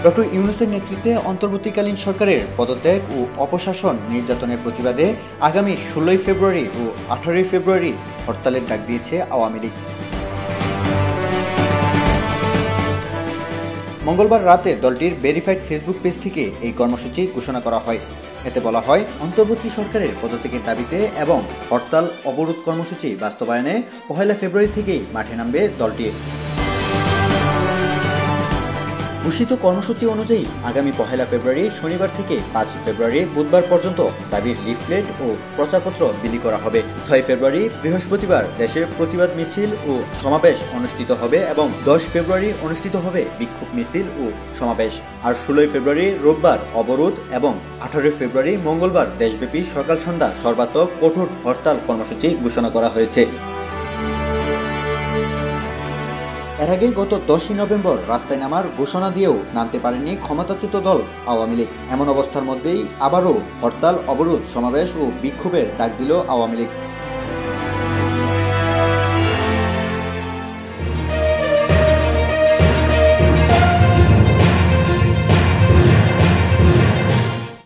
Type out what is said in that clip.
Doctor ইউনূসের নেতৃত্বে অন্তর্বর্তীকালীন সরকারের পদত্যাগ ও অপশাসন নির্যাতনের প্রতিবাদে আগামী ১৬ ফেব্রুয়ারি ও ১৮ ফেব্রুয়ারি হরতালের ডাক দিয়েছে আওয়ামী লীগ। মঙ্গলবার রাতে দলটির ভেরিফাইড ফেসবুক পেজ থেকে এই কর্মসূচি ঘোষণা করা হয়। এতে বলা হয়, অন্তর্বর্তী সরকারের পদত্যাগের দাবিতে এবং হরতাল অবরোধ কর্মসূচি বাস্তবায়নে ১ ফেব্রুয়ারি থেকেই মাঠে নামবে দলটি। ঘোষিত কর্মসূচি অনুযায়ী আগামী ১ ফেব্রুয়ারি শনিবার থেকে ৫ ফেব্রুয়ারি বুধবার পর্যন্ত দাবির লিফলেট ও প্রচারপত্র বিলি করা হবে। ৬ ফেব্রুয়ারি বৃহস্পতিবার দেশের প্রতিবাদ মিছিল ও সমাবেশ অনুষ্ঠিত হবে এবং ১০ ফেব্রুয়ারি অনুষ্ঠিত হবে বিক্ষোভ মিছিল ও সমাবেশ। আর ১৬ ফেব্রুয়ারি রোববার অবরোধ এবং ১৮ ফেব্রুয়ারি মঙ্গলবার দেশব্যাপী সকাল সন্ধ্যা সর্বাত্মক কঠোর হরতাল কর্মসূচি ঘোষণা করা হয়েছে। এর আগে গত ১০ নভেম্বর রাস্তায় নামার ঘোষণা দিয়েও নামতে পারেনি ক্ষমতাচ্যুত দল আওয়ামী লীগ। এমন অবস্থার মধ্যেই আবারও হরতাল অবরোধ সমাবেশ ও বিক্ষোভের ডাক দিল আওয়ামী লীগ।